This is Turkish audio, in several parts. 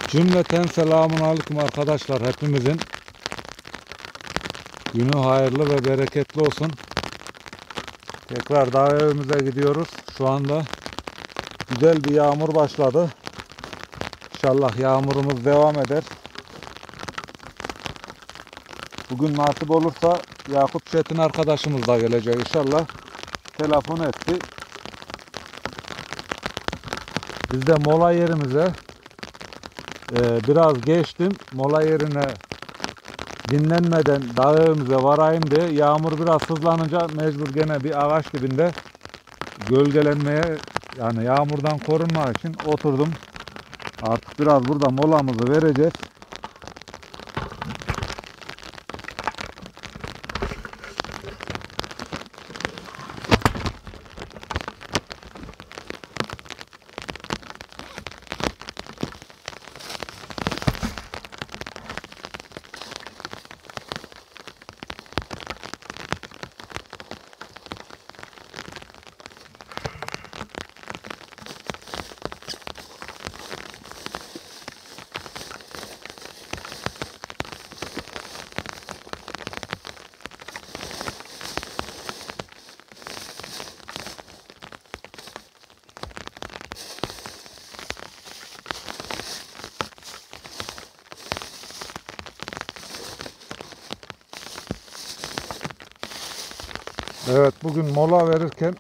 Cümleten selamun aleyküm arkadaşlar. Hepimizin günü hayırlı ve bereketli olsun. Tekrar dağ evimize gidiyoruz. Şu anda güzel bir yağmur başladı. İnşallah yağmurumuz devam eder. Bugün nasip olursa Yakup Çetin arkadaşımız da gelecek inşallah. Telefon etti. Biz de mola yerimize biraz geçtim. Mola yerine dinlenmeden dağ evimize varayım diye yağmur biraz hızlanınca mecbur gene bir ağaç dibinde gölgelenmeye, yani yağmurdan korunmak için oturdum. Artık biraz burada molamızı vereceğiz. Evet, bugün mola verirken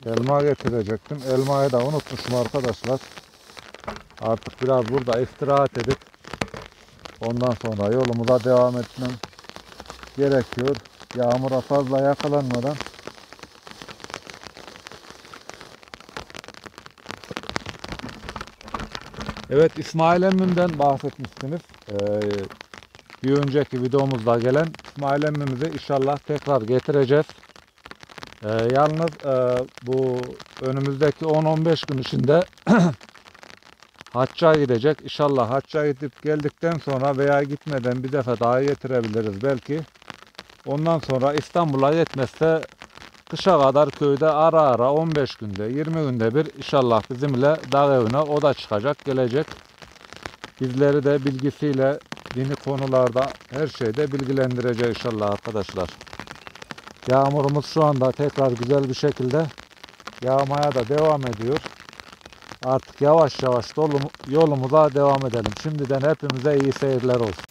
elma getirecektim. Elmayı da unutmuşum arkadaşlar. Artık biraz burada istirahat edip ondan sonra yolumuza devam etmem gerekiyor. Yağmura fazla yakalanmadan. Evet, İsmail emmimden bahsetmiştiniz. Bir önceki videomuzda gelen İsmail emmimizi inşallah tekrar getireceğiz. Yalnız bu önümüzdeki 10-15 gün içinde hacca gidecek. İnşallah hacca gidip geldikten sonra veya gitmeden bir defa daha getirebiliriz belki. Ondan sonra İstanbul'a yetmezse kışa kadar köyde ara ara 15 günde 20 günde bir inşallah bizimle dağ evine o da çıkacak, gelecek. Bizleri de bilgisiyle dini konularda her şeyde bilgilendirecek inşallah arkadaşlar. Yağmurumuz şu anda tekrar güzel bir şekilde yağmaya da devam ediyor. Artık yavaş yavaş yolumuza devam edelim. Şimdiden hepimize iyi seyirler olsun.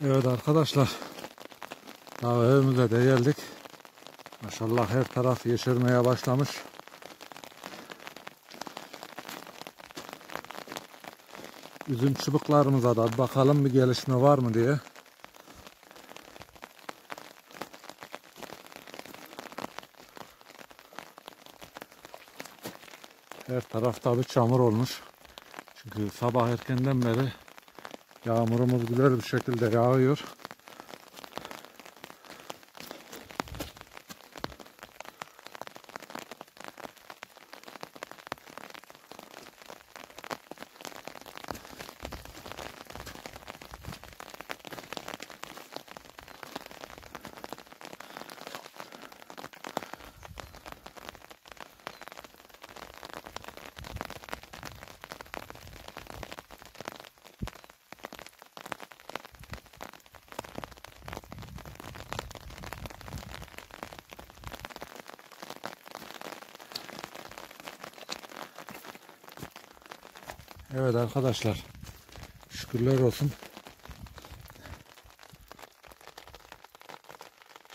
Evet arkadaşlar, daha evimize de geldik. Maşallah her taraf yeşermeye başlamış. Üzüm çubuklarımıza da bakalım bir gelişme var mı diye. Her taraf tabi çamur olmuş. Çünkü sabah erkenden beri yağmurumuz güzel bir şekilde yağıyor. Evet arkadaşlar, şükürler olsun.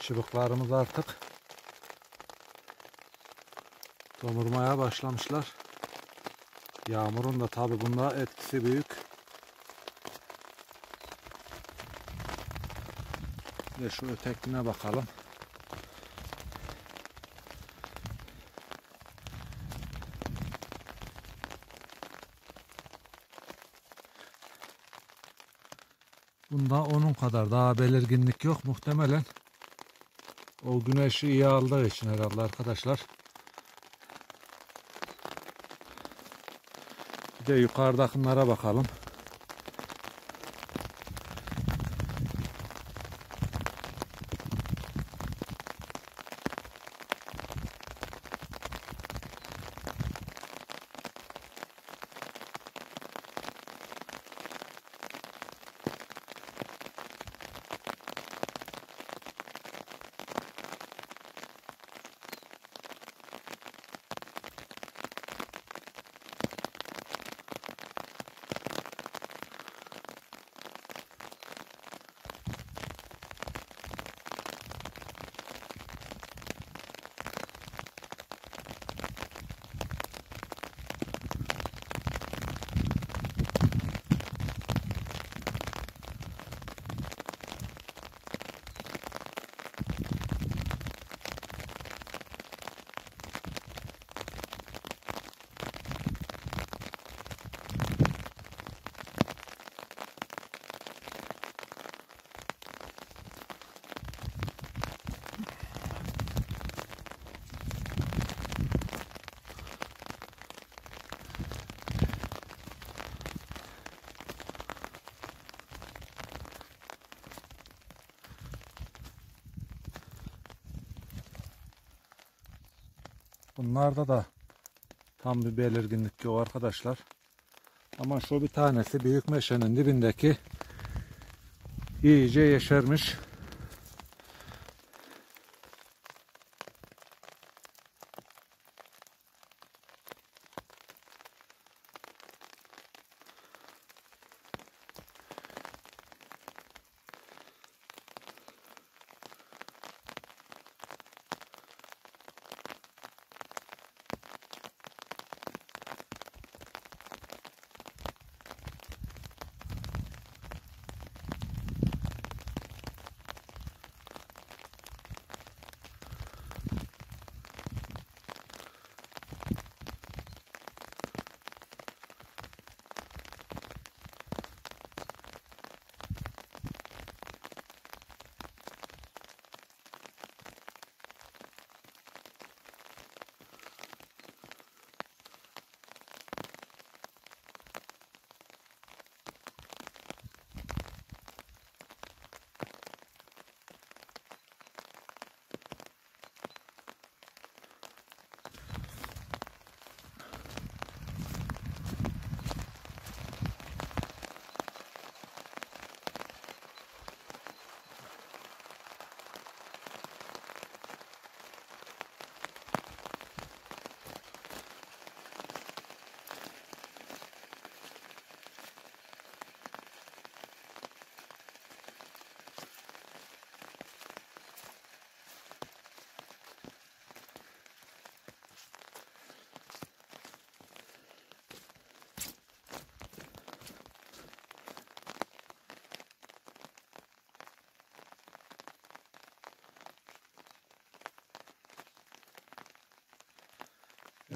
Çubuklarımız artık tomurmaya başlamışlar. Yağmurun da tabi bunda etkisi büyük. Ve şu ötekine bakalım. Bunda onun kadar daha belirginlik yok muhtemelen. O güneşi iyi aldığı için herhalde arkadaşlar. Bir de yukarıdakilere bakalım. Bunlarda da tam bir belirginlik yok arkadaşlar. Ama şu bir tanesi büyük meşenin dibindeki iyice yeşermiş.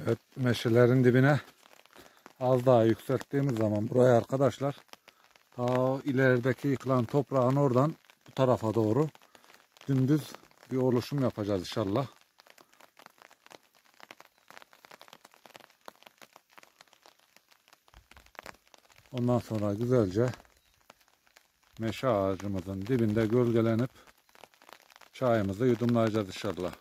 Evet, meşelerin dibine az daha yükselttiğimiz zaman buraya arkadaşlar, ta ilerideki yıkılan toprağın oradan bu tarafa doğru dümdüz bir oluşum yapacağız inşallah. Ondan sonra güzelce meşe ağacımızın dibinde gölgelenip çayımızı yudumlayacağız inşallah.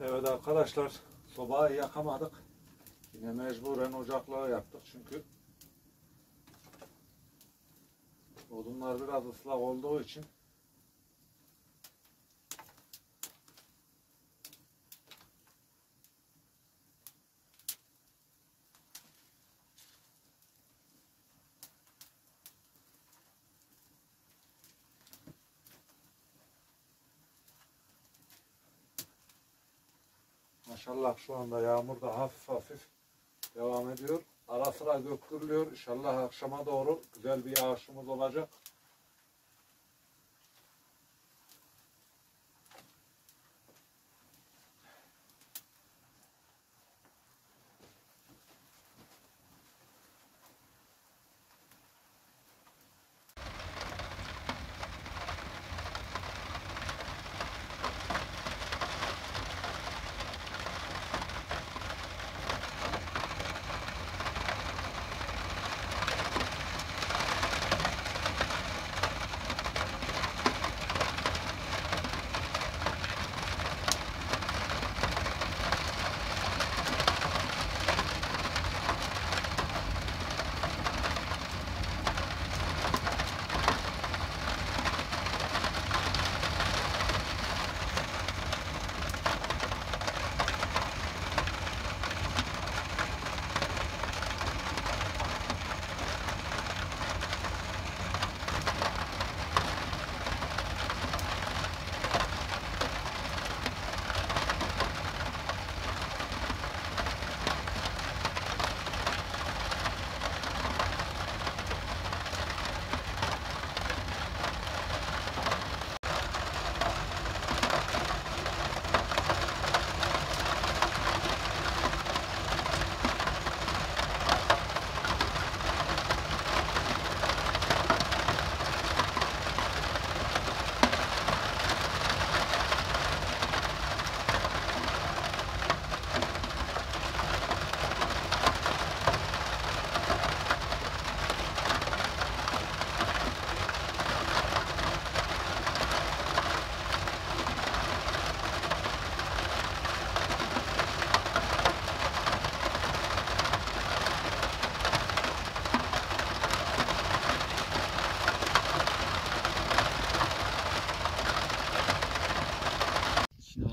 Evet arkadaşlar, sobayı yakamadık. Yine mecburen ocaklığı yaptık çünkü odunlar biraz ıslak olduğu için Maşallah şu anda yağmur da hafif hafif devam ediyor. Ara sıra gök gürlüyor. İnşallah akşama doğru güzel bir yağışımız olacak.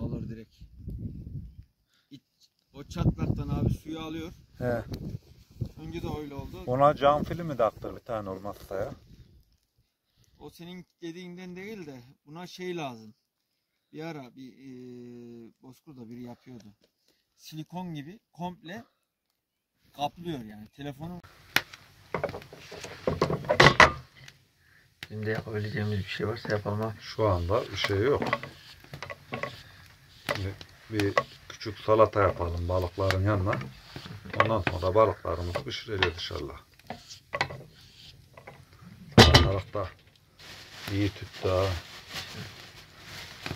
Alır direkt. O çatlaktan abi suyu alıyor. He. Önce de öyle oldu. Ona cam filmi taktır bir tane olmazsa ya. O senin dediğinden değil de buna şey lazım. Bir ara bir Bozkurt'ta biri yapıyordu. Silikon gibi komple kaplıyor yani telefonu. Şimdi yapabileceğimiz bir şey varsa yapalım ha. Şu anda bir şey yok. Şimdi bir küçük salata yapalım balıkların yanına. Ondan sonra balıklarımızı pişireceğiz inşallah. Balık da iyi tuttu ha.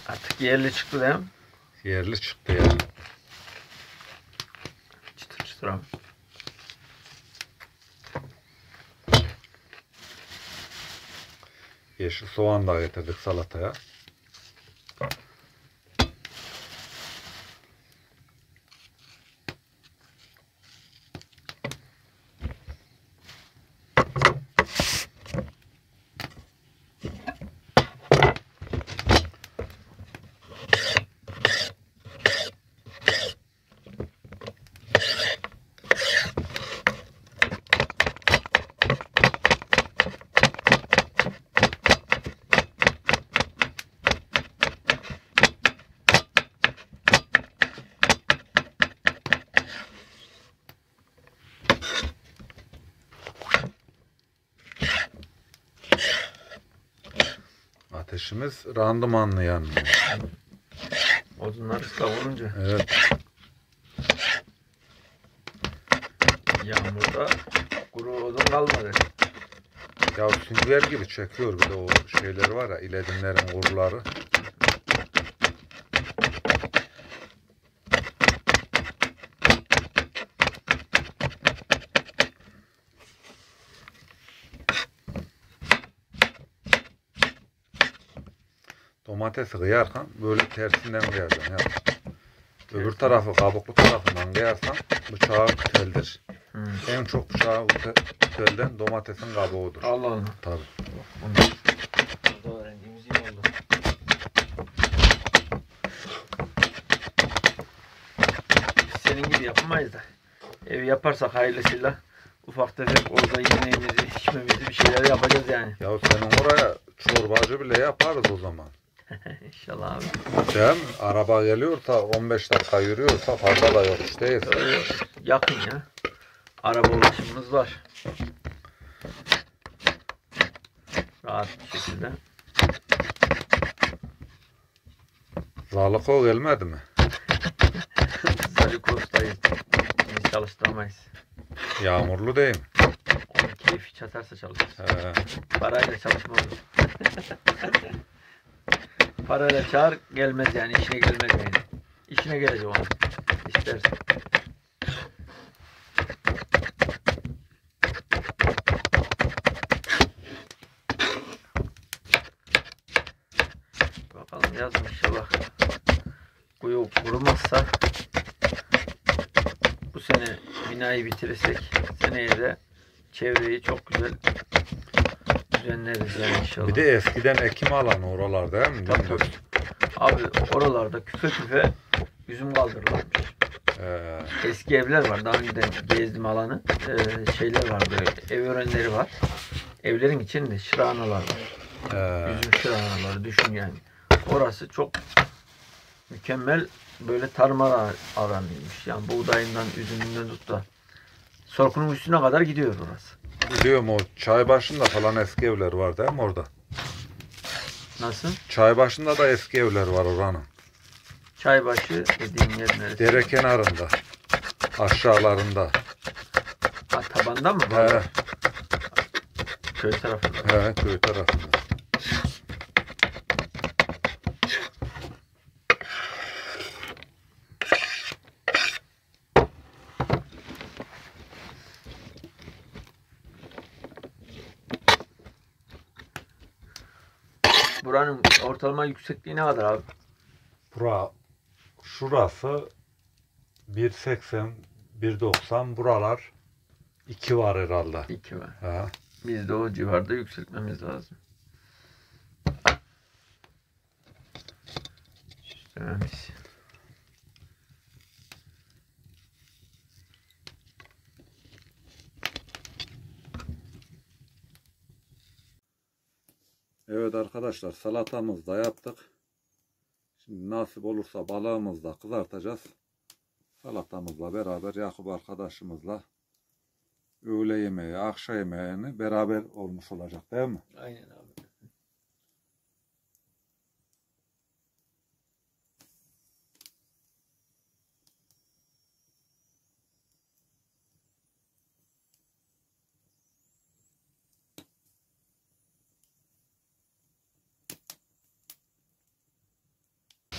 Artık yerli çıktı değil mi? Yerli çıktı yani. Çıtır çıtır abi. Yeşil soğan da getirdik salataya. Ateşimiz randımanlı yanmıyor. Odunlar ıslak olunca. Evet. Yağmurda kuru odun kalmadı. Ya sünger gibi çekiyor bir de o şeyler var ya iledimlerin kuruları. Domatesi kıyarken böyle tersinden kıyacaksın ya. Öbür tarafı kabuklu tarafından kıyarsan bıçağı teldir. En çok bıçağı telden domatesin kabuğudur. Allah Allah. Tabii. Bunu da öğrendiğimiz iyi oldu. Biz senin gibi yapamayız da. Ev yaparsak hayırlısıyla ufak tefek orada yemeğimizi, içmemizi bir şeyler yapacağız yani. Ya senin oraya çorbacı bile yaparız o zaman. İnşallah abi. Değil mi? Araba geliyorsa 15 dakika yürüyorsa fazla da yokuş değil. Yakın ya. Araba ulaşımımız var. Rahat bir şekilde. Zalıko gelmedi mi? Zalikos'tayız. Biz çalıştıramayız. Yağmurlu değil mi? Onun keyfi çatarsa çalışır. He. Parayla çalışma olur. Parayla çağır gelmez yani. İşine gelmez yani. İşine gelecek onun. İstersen. Bakalım yazın inşallah. Kuyu kurumazsa bu sene binayı bitirirsek seneye de çevreyi çok güzel düzenleriz yani inşallah. Bir de eskiden ekim alanı oralar değil mi? Tabii, tabii. Abi oralarda küfe küfe üzüm kaldırırlarmış. Eski evler var. Daha önceden gezdim alanı. Şeyler var böyle. Ev örenleri var. Evlerin içinde şıranalar var. Üzüm şıranaları düşün yani. Orası çok mükemmel böyle tarım alanıymış. Yani buğdayından, üzümünden tut da Sorkunun üstüne kadar gidiyor orası. Biliyorum, o çay başında falan eski evler var değil mi orada? Nasıl? Çay başında da eski evler var oranın. Çaybaşı dediğin yer neresi? Dere kenarında. Aşağılarında. Ha, tabanda mı? He, Köy tarafında. he, köy tarafında. Buranın ortalama yüksekliği ne kadar abi? Şurası 1.80, 1.90, buralar 2 var herhalde. 2 var. He. Biz de o civarda yükseltmemiz lazım. Süslememiz. Evet arkadaşlar, salatamızı da yaptık. Şimdi nasip olursa balığımızı da kızartacağız. Salatamızla beraber Yakup arkadaşımızla öğle yemeği, akşam yemeğini beraber olmuş olacak değil mi? Aynen abi.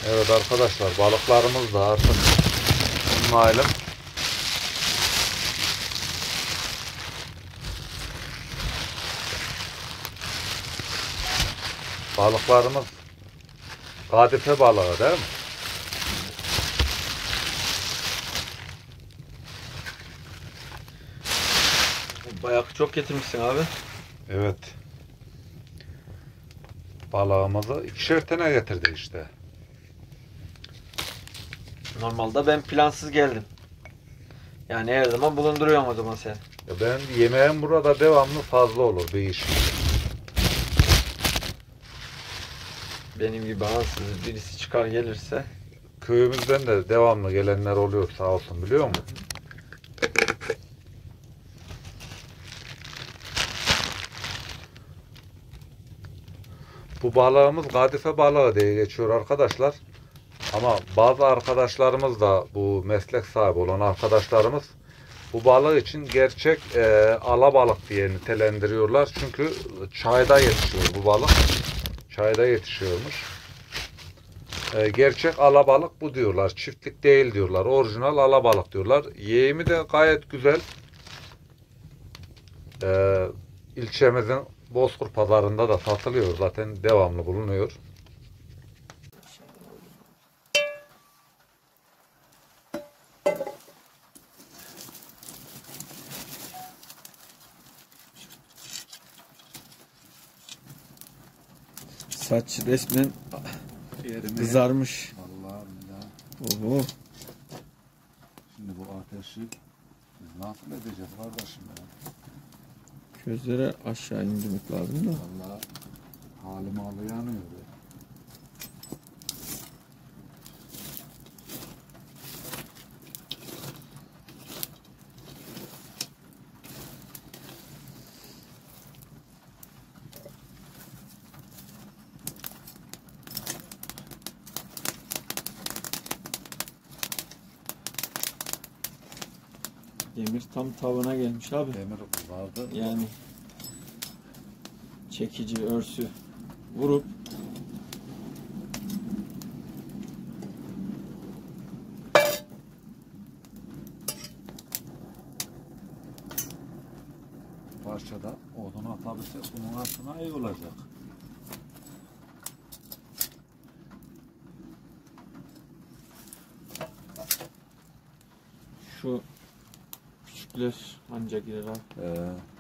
Evet arkadaşlar, balıklarımız da artık malum. Balıklarımız kadife balığı değil mi? Bayağı çok getirmişsin abi. Evet. Balığımızı 2'şer tane getirdi işte. Normalde ben plansız geldim. Yani her zaman bulunduruyorum o zaman sen. Ya ben yemeğim burada devamlı fazla olur bir iş. Benim gibi ansız birisi çıkar gelirse. Köyümüzden de devamlı gelenler oluyor sağ olsun, biliyor musun? Bu balığımız kadife balığı diye geçiyor arkadaşlar. Ama bazı arkadaşlarımız da, bu meslek sahibi olan arkadaşlarımız, bu balığı için gerçek alabalık diye nitelendiriyorlar. Çünkü çayda yetişiyor bu balık. Çayda yetişiyormuş. Gerçek alabalık bu diyorlar. Çiftlik değil diyorlar. Orijinal alabalık diyorlar. Yemi de gayet güzel. İlçemizin Bozkır pazarında da satılıyor. Zaten devamlı bulunuyor. Saç resmen Yerine kızarmış. Vallahi billahi. Oho. Şimdi bu ateşi biz nasıl edeceğiz kardeşim ya? Közlere aşağı indirmek lazım da. Vallahi halim yanıyor ya. Demir tam tavana gelmiş abi. Demir vardı. Yani çekici örsü vurup Parçada odun atabilsek bunun altına iyi olacak. şu küçükler ancak girer abi.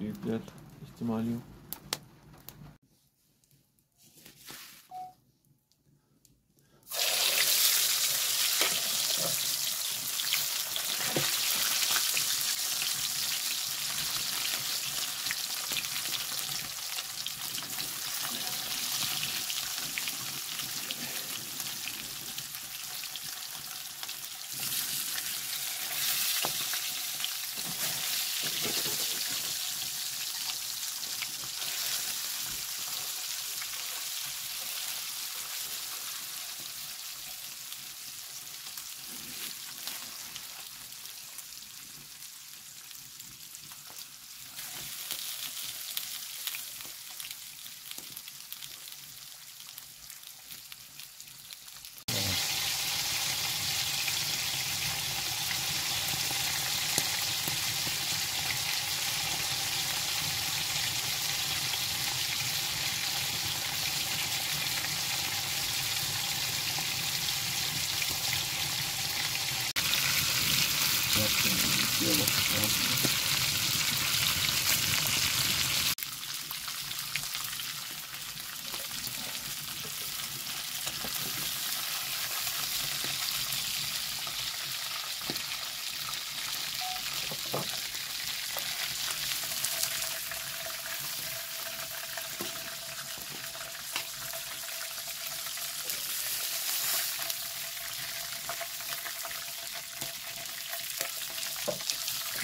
Büyükler ihtimali yok.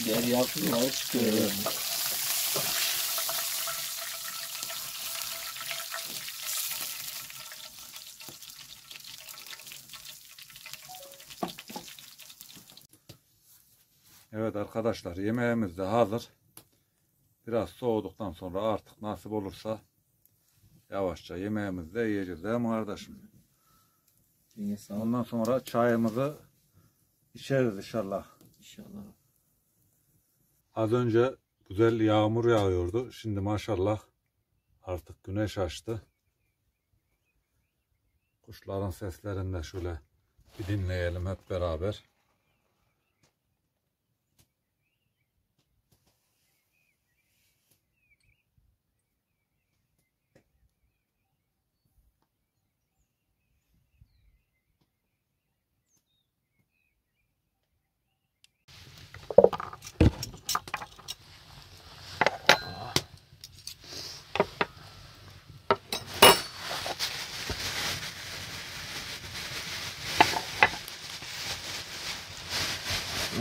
Diğer yapımlar çıkıyor. Evet. Evet arkadaşlar, yemeğimiz de hazır. Biraz soğuduktan sonra artık nasip olursa yavaşça yemeğimizi de yiyeceğiz değil mi kardeşim? Ondan sonra çayımızı içeriz inşallah. İnşallah. Az önce güzel yağmur yağıyordu. Şimdi maşallah artık güneş açtı. Kuşların seslerini de şöyle bir dinleyelim hep beraber.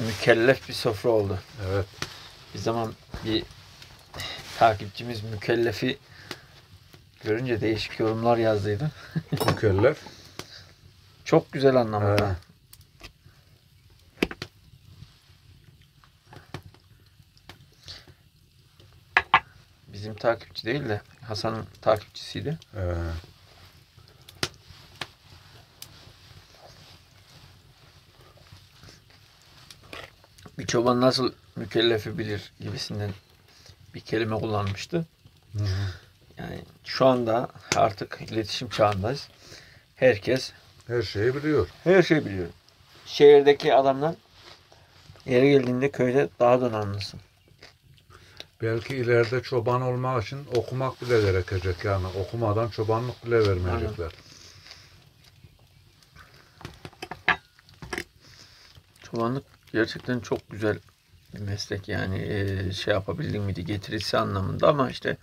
Mükellef bir sofra oldu. Evet. Bir zaman bir takipçimiz mükellefi görünce değişik yorumlar yazdıydı. Mükellef. Çok güzel anlamda. Bizim takipçi değil de Hasan'ın takipçisiydi. Bir çoban nasıl mükellefi bilir gibisinden bir kelime kullanmıştı. Hı hı. Yani şu anda artık iletişim çağındayız. Herkes Her şeyi biliyor. her şeyi biliyor. Şehirdeki adamlar yere geldiğinde köyde daha donanımlısın. Belki ileride çoban olmak için okumak bile gerekecek yani. Okumadan çobanlık bile vermeyecekler. Çobanlık gerçekten çok güzel bir meslek yani şey yapabildiğin miydi getirisi anlamında ama işte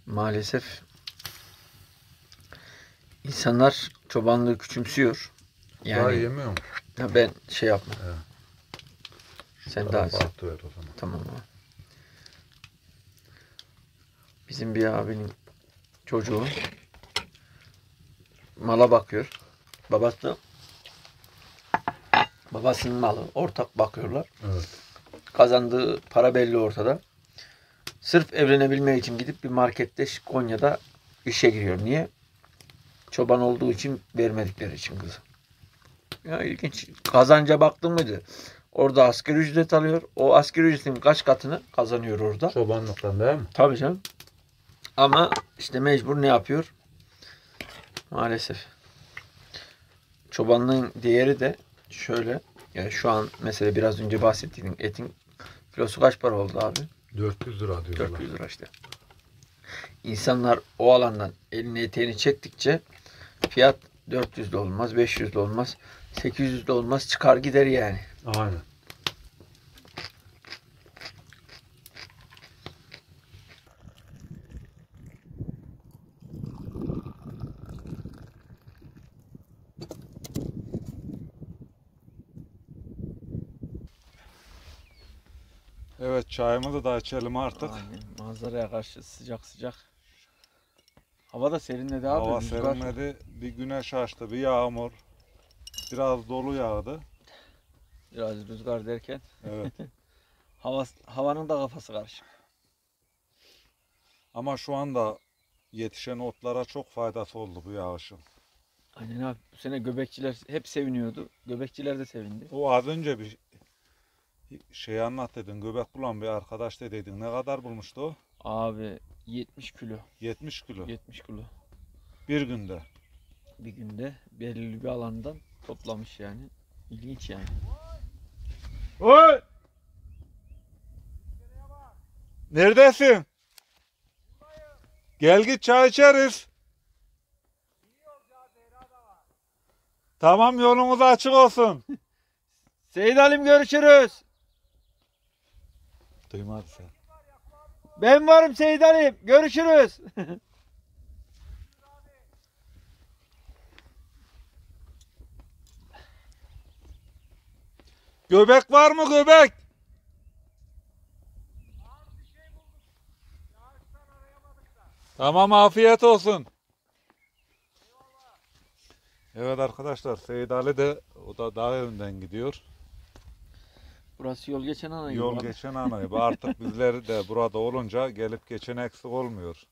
maalesef insanlar çobanlığı küçümsüyor. Daha Yani yemiyor mu? ha ben şey yapma. Evet. Sen daha Ver o zaman. tamam abi. Bizim bir abinin çocuğu mala bakıyor. Babasının malı. Ortak bakıyorlar. Evet. Kazandığı para belli ortada. Sırf evlenebilmek için gidip bir markette Konya'da işe giriyor. Niye? Çoban olduğu için vermedikleri için kızı. Ya ilginç. Kazanca baktın mıydı? Orada asgari ücret alıyor. O asgari ücretin kaç katını kazanıyor orada. Çobanlıktan değil mi? Tabii canım. Ama işte mecbur ne yapıyor? Maalesef. Çobanlığın değeri de şöyle. Yani şu an mesela biraz önce bahsettiğim etin kilosu kaç para oldu abi? 400 lira diyorlar. 400 lira işte. İnsanlar o alandan elini eteğini çektikçe fiyat 400 de olmaz, 500 de olmaz, 800 de olmaz, çıkar gider yani. Aynen. Evet, çayımızı da içelim artık. Aynen. Manzaraya karşı sıcak sıcak. Hava da serinledi abi. Hava rüzgar. serinledi. Bir güneş açtı, bir yağmur. Biraz dolu yağdı. Biraz rüzgar derken Evet. havanın da kafası karışık. Ama şu anda yetişen otlara çok faydası oldu bu yağışın. Aynen abi. Bu sene göbekçiler hep seviniyordu. Göbekçiler de sevindi. O az önce bir şey anlat dedin. Göbek bulan bir arkadaş dediydin. Ne kadar bulmuştu o? Abi 70 kilo. 70 kilo. 70 kilo. Bir günde. Bir günde belirli bir alandan toplamış yani. İlginç yani. Oy! Neredesin? Gel git çay içeriz. Tamam, yolumuz açık olsun. Seyit Halim görüşürüz. Duymadı sen. Ben varım Seyit Halim. Görüşürüz. Göbek var mı göbek? Tamam, afiyet olsun. Evet arkadaşlar, Seyit Ali de o da dağ önden gidiyor. Burası yol geçen ana gibi Yol abi. geçen anayı. Artık bizleri de burada olunca gelip geçen eksik olmuyor.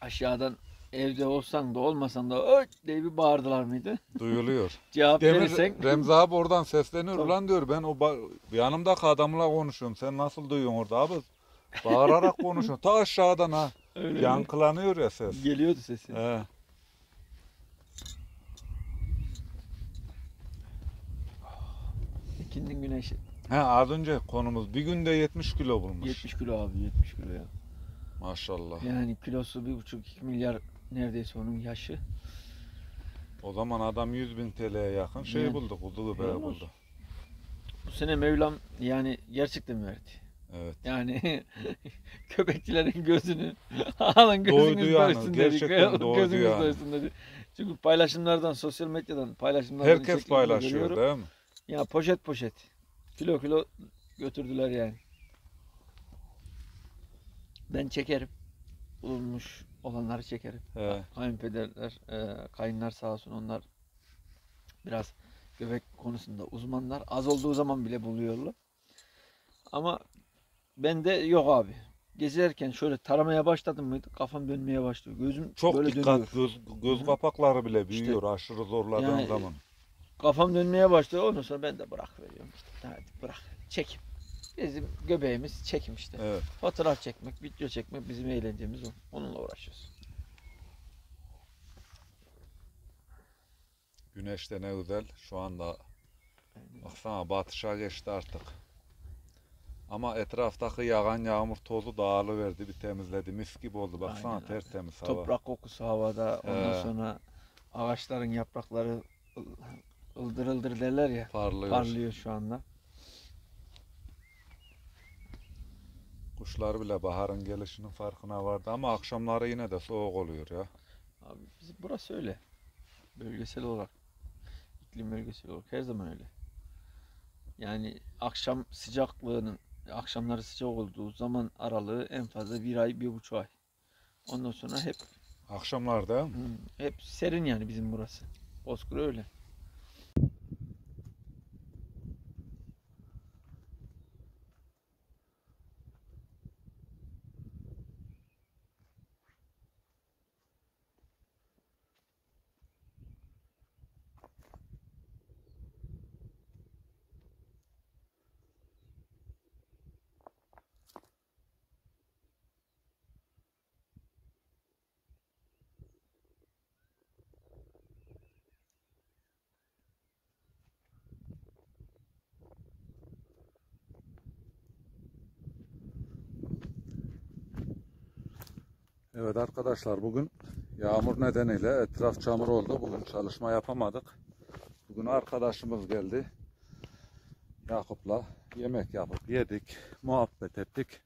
Aşağıdan evde olsan da olmasan da öt diye bir bağırdılar mıydı? Duyuluyor. Cevap Demir verirsen Remzi abi oradan sesleniyor. Tabii. Ulan diyor, ben o yanımdaki adamla konuşuyorum. Sen nasıl duyuyorsun orada abi? Bağırarak konuşuyorsun. Ta aşağıdan ha. öyle mi? Yankılanıyor ya ses. Geliyordu sesi. He. İkindin güneşi. He, az önce konumuz bir günde 70 kilo bulmuş. 70 kilo abi 70 kilo ya. Maşallah. Yani kilosu 1,5-2 milyar neredeyse onun yaşı. O zaman adam 100.000 TL'ye yakın şey Yani. buldu. Kuzu göbeği buldu. Bu sene Mevlam yani gerçekten verdi. Evet. Yani köpekçilerin gözünü alın Doydu gözünüz yani, doysun gerçekten dedi. doydu Gözünüz yani. doysun dedi. Çünkü paylaşımlardan, sosyal medyadan paylaşımlardan Herkes şeklinde paylaşıyor görüyorum. değil mi? Ya poşet poşet. Kilo kilo götürdüler yani. Ben çekerim. Bulunmuş olanları çekerim. He. Kayınpederler, kayınlar sağ olsun onlar biraz göbek konusunda uzmanlar. Az olduğu zaman bile buluyorlar. Ama bende yok abi. Gezerken şöyle taramaya başladım mıydı kafam dönmeye başlıyor. Gözüm Çok böyle dikkat. dönüyor. Göz Hı. kapakları bile büyüyor aşırı zorladığın Yani- zaman. Kafam dönmeye başlıyor. Ondan sonra ben de bırak veriyorum işte. Hadi bırak. Çekim. Bizim göbeğimiz çekim işte. Evet. Fotoğraf çekmek, video çekmek bizim eğlencemiz o. Onunla uğraşıyoruz. Güneş de ne güzel. Şu anda baksana batışa geçti artık. Ama etraftaki yağan yağmur tozu dağılıverdi, bir temizledi. Mis gibi oldu. Baksana Aynen abi. tertemiz hava. Toprak kokusu havada. Ondan He. sonra ağaçların yaprakları ıldır ıldır derler ya. Parlıyor. Parlıyor şu anda. Kuşlar bile baharın gelişinin farkına vardı ama akşamları yine de soğuk oluyor ya. Abi burası öyle. Bölgesel olarak. İklim bölgesel olarak her zaman öyle. Yani akşam sıcaklığının akşamları sıcak olduğu zaman aralığı en fazla 1 ay, 1,5 ay. Ondan sonra Akşamlarda hep serin yani bizim burası. Bozkır öyle. Evet arkadaşlar, bugün yağmur nedeniyle etraf çamur oldu. Bugün çalışma yapamadık. Bugün arkadaşımız geldi. Yakup'la yemek yapıp yedik, muhabbet ettik.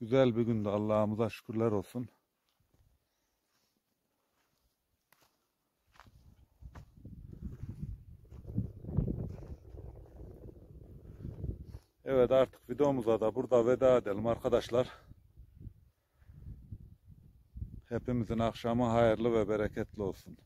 Güzel bir gündü, Allah'ımıza şükürler olsun. Evet, artık videomuza da burada veda edelim arkadaşlar. Hepimizin akşamı hayırlı ve bereketli olsun.